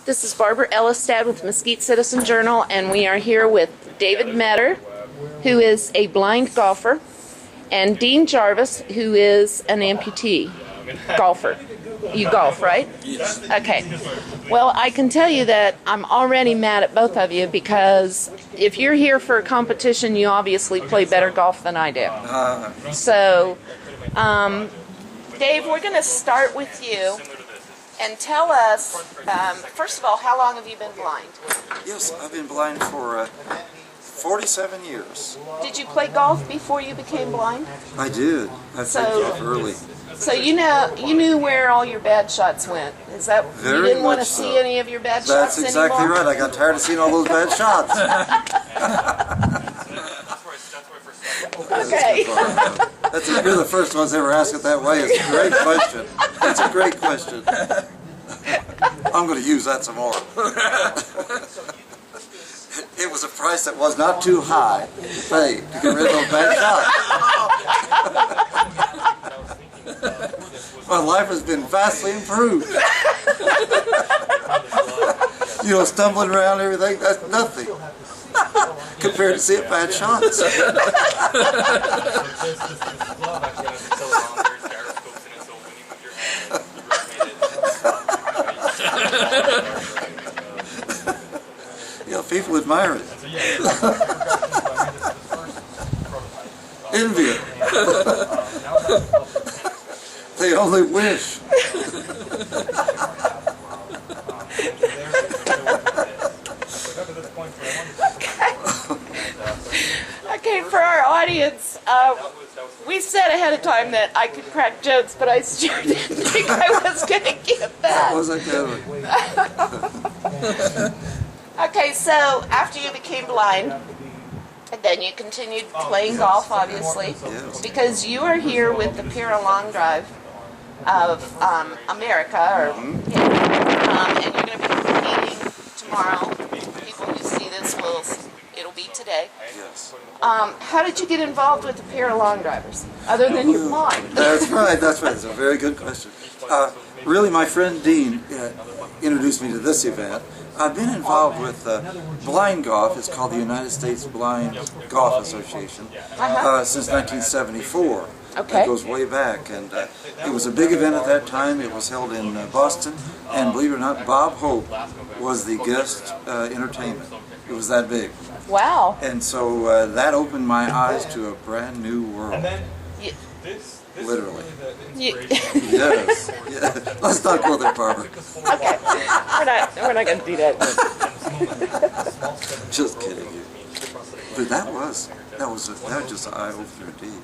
This is Barbara Ellistad with Mesquite Citizen Journal, and we are here with David Metter, who is a blind golfer, and Dean Jarvis, who is an amputee golfer. You golf, right? Yes. Okay. Well, I can tell you that I'm already mad at both of you because if you're here for a competition, you obviously play better golf than I do. So, Dave, we're going to start with you. And tell us, first of all, how long have you been blind? Yes, I've been blind for 47 years. Did you play golf before you became blind? I did. I played golf early. So you knew where all your bad shots went. Is that you didn't want to see any of your bad shots anymore? That's exactly right. I got tired of seeing all those bad shots. Okay. You're the first ones ever asked it that way. It's a great question. It's a great question. I'm going to use that some more. It was a price that was not too high to pay to get rid of those bad shots. My life has been vastly improved. You know, stumbling around and everything, that's nothing compared to seeing bad shots. Yeah, people admire it. Envy it. They only wish. Okay, for our audience, we said ahead of time that I could crack jokes, but I sure didn't think I was going to get that. What was I doing? Okay, so after you became blind, and then you continued playing golf, obviously, Yes. because you are here with the ParaLong Drive of America, and you're going to be competing tomorrow. People who see this it'll be today. Yes. How did you get involved with the ParaLong drivers, other than you're blind? That's right. It's a very good question. Really, my friend Dean introduced me to this event. I've been involved with blind golf. It's called the United States Blind Golf Association since 1974. Okay. It goes way back, and it was a big event at that time. It was held in Boston, and believe it or not, Bob Hope was the guest entertainment. It was that big. Wow. And so that opened my eyes to a brand new world. Literally. Yes. Yeah. Let's not go there, Barbara. Okay. We're not going to do that. Just kidding you. But that was just an eye-opener indeed.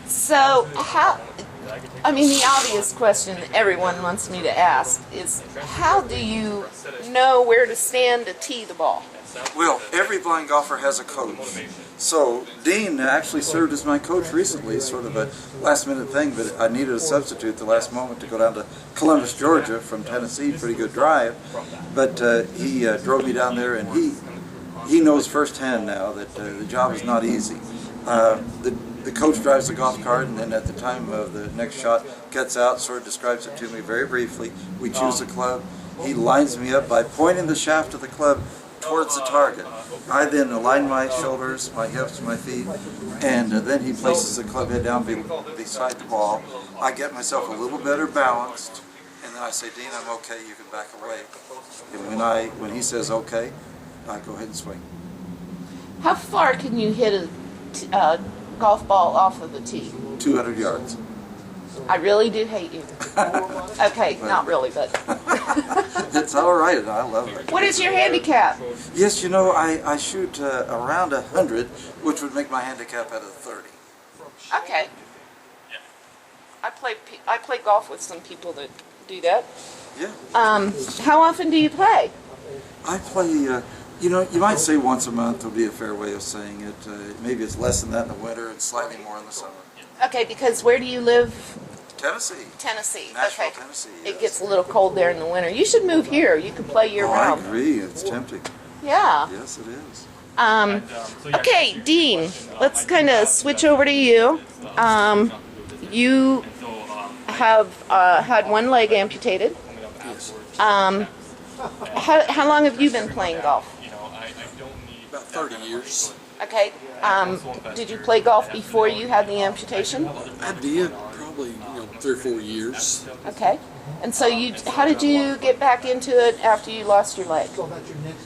So the obvious question everyone wants me to ask is, how do you know where to stand to tee the ball? Well, every blind golfer has a coach. So Dean actually served as my coach recently, sort of a last-minute thing, but I needed a substitute at the last moment to go down to Columbus, Georgia from Tennessee, pretty good drive. But he drove me down there, and he knows firsthand now that the job is not easy. The coach drives the golf cart, and then at the time of the next shot, gets out, sort of describes it to me very briefly. We choose the club. He lines me up by pointing the shaft of the club towards the target. I then align my shoulders, my hips, my feet, and then he places the club head down beside the ball. I get myself a little better balanced, and then I say, Dean, I'm okay, you can back away. And when he says okay, I go ahead and swing. How far can you hit a golf ball off of the tee? 200 yards. I really do hate you. Okay, not really, but... It's all right, I love it. What is your handicap? Yes, you know, I shoot around 100, which would make my handicap at a 30. Okay. I play golf with some people that do that. Yeah. How often do you play? I play, you know, you might say once a month would be a fair way of saying it. Maybe it's less than that in the winter and slightly more in the summer. Okay, because where do you live? Tennessee. Tennessee. Nashville, okay. Tennessee. Yes. It gets a little cold there in the winter. You should move here. You can play year-round. I agree. It's tempting. Yeah. Yes, it is. Okay, Dean, let's kind of switch over to you. You have had one leg amputated. How long have you been playing golf? About 30 years. Okay. Did you play golf before you had the amputation? I did, probably 3 or 4 years. Okay. And so how did you get back into it after you lost your leg?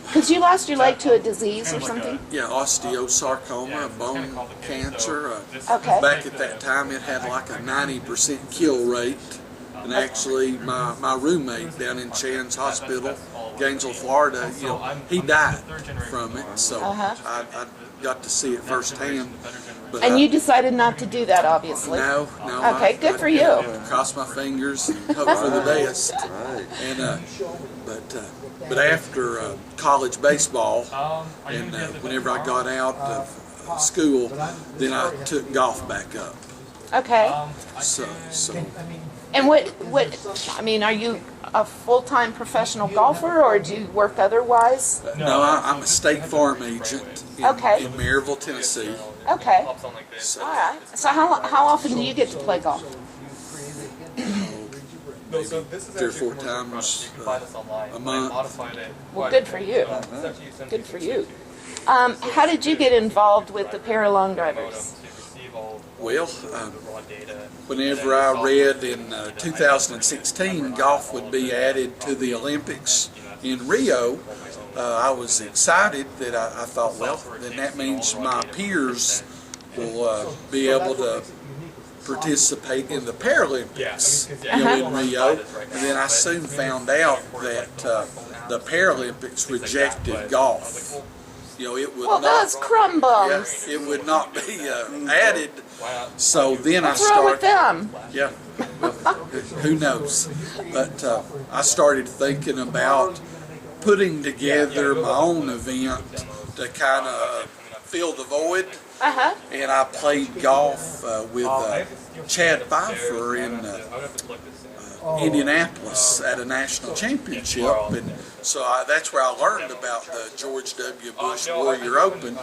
Because you lost your leg to a disease or something? Yeah, osteosarcoma, bone cancer. Okay. Back at that time, it had like a 90% kill rate. And actually, my roommate down in Chan's Hospital, Gainesville, Florida, he died from it. So I got to see it firsthand. But And you decided not to do that, obviously. No. Okay, good for you. Cross my fingers and hope for the best. And but after college baseball, and whenever I got out of school, then I took golf back up. Okay. So. And are you a full-time professional golfer, or do you work otherwise? No, I'm a State Farm agent in Maryville, Tennessee. Okay. So, All right. So how often do you get to play golf? maybe 3 or 4 times a month. Well, good for you. Good for you. How did you get involved with the ParaLong drivers? Well, whenever I read in 2016 golf would be added to the Olympics in Rio, I was excited that I thought, well, then that means my peers will be able to participate in the Paralympics in Rio. And then I soon found out that the Paralympics rejected golf. It would not. Those crumb bums. Yeah, it would not be added. So then What's wrong with them? Yeah, well, who knows? But I started thinking about putting together my own event to kind of fill the void. And I played golf with Chad Pfeiffer in Indianapolis at a national championship, and so that's where I learned about the George W. Bush Warrior Open,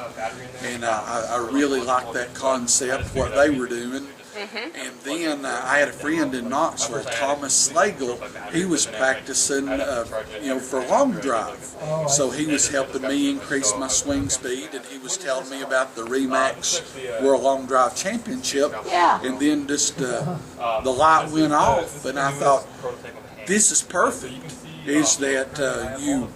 and I really liked that concept, what they were doing. And then I had a friend in Knoxville, Thomas Slagle. He was practicing, for long drive. So he was helping me increase my swing speed, and he was telling me about the Remax World Long Drive Championship. Yeah. And then just the light went off, and I thought, this is perfect. Is that you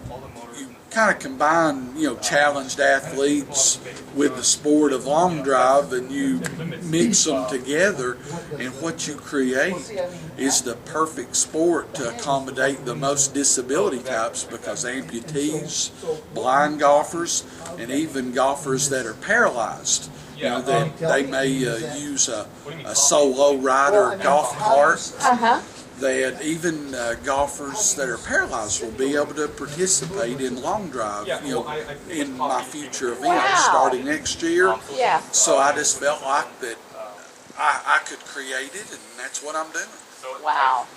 kind of combine, challenged athletes with the sport of long drive, and you mix them together, and what you create is the perfect sport to accommodate the most disability types, because amputees, blind golfers, and even golfers that are paralyzed, that they may use a solo rider golf cart. That even golfers that are paralyzed will be able to participate in long drive, in my future event starting next year. Yeah. So I just felt like that I could create it, and that's what I'm doing. Wow.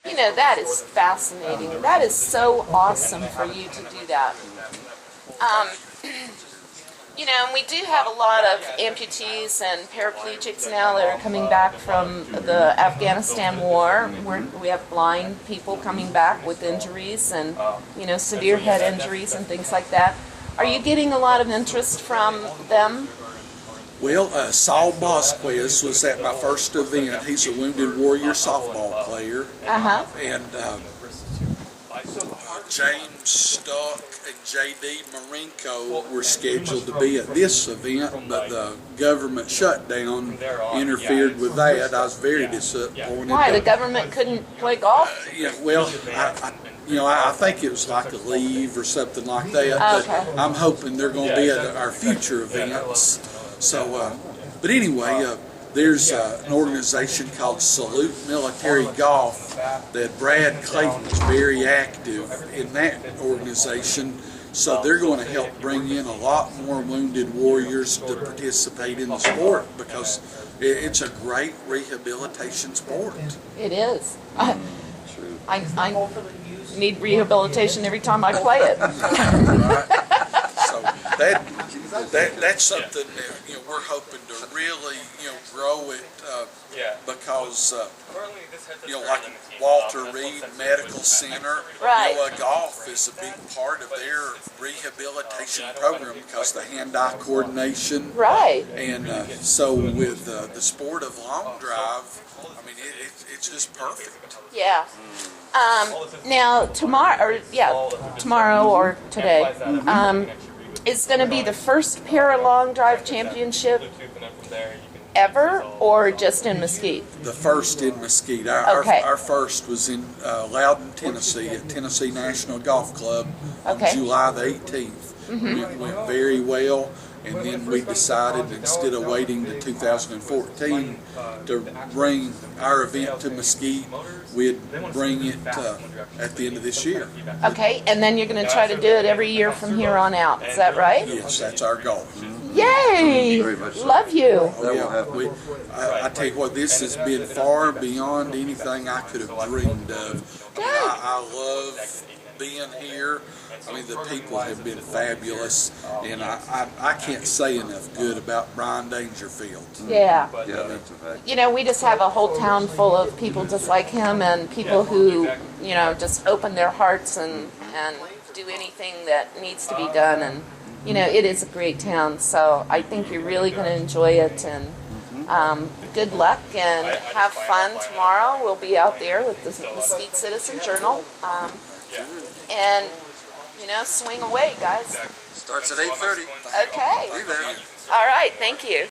That is fascinating. That is so awesome for you to do that. And we do have a lot of amputees and paraplegics now that are coming back from the Afghanistan war. We have blind people coming back with injuries and, severe head injuries and things like that. Are you getting a lot of interest from them? Well, Saul Bosquez was at my first event. He's a Wounded Warrior softball player. And James Stuck and J.D. Marinko were scheduled to be at this event, but the government shutdown interfered with that. I was very disappointed. Why? The government couldn't play golf? I think it was like a leave or something like that. But I'm hoping they're going to be at our future events. So, but anyway, there's an organization called Salute Military Golf that Brad Clayton is very active in that organization. So they're going to help bring in a lot more wounded warriors to participate in the sport, because it's a great rehabilitation sport. It is. I need rehabilitation every time I play it. So that's something that we're hoping to really grow it because, like Walter Reed Medical Center, Right. Golf is a big part of their rehabilitation program because the hand-eye coordination. Right. And so with the sport of long drive, I mean, it's just perfect. Yeah. Now tomorrow or today, is going to be the first ParaLong Drive Championship ever, or just in Mesquite? The first in Mesquite. Okay. Our first was in Loudon, Tennessee, at Tennessee National Golf Club on Okay. July the 18th. It went very well, and then we decided, instead of waiting to 2014 to bring our event to Mesquite, we'd bring it at the end of this year. Okay, and then you're going to try to do it every year from here on out. Is that right? Yes, that's our goal. Yay! Very much so. Love you. That will happen. I tell you what, this has been far beyond anything I could have dreamed of. I love being here. I mean, the people have been fabulous, and I can't say enough good about Brian Dangerfield. Yeah. Yeah, that's a fact. You know, we just have a whole town full of people just like him, and people who, just open their hearts and do anything that needs to be done. And, it is a great town, so I think you're really going to enjoy it. And good luck and have fun tomorrow. We'll be out there with the Mesquite Citizen Journal. And, swing away, guys. Starts at 8:30. Okay. Be there. All right. Thank you.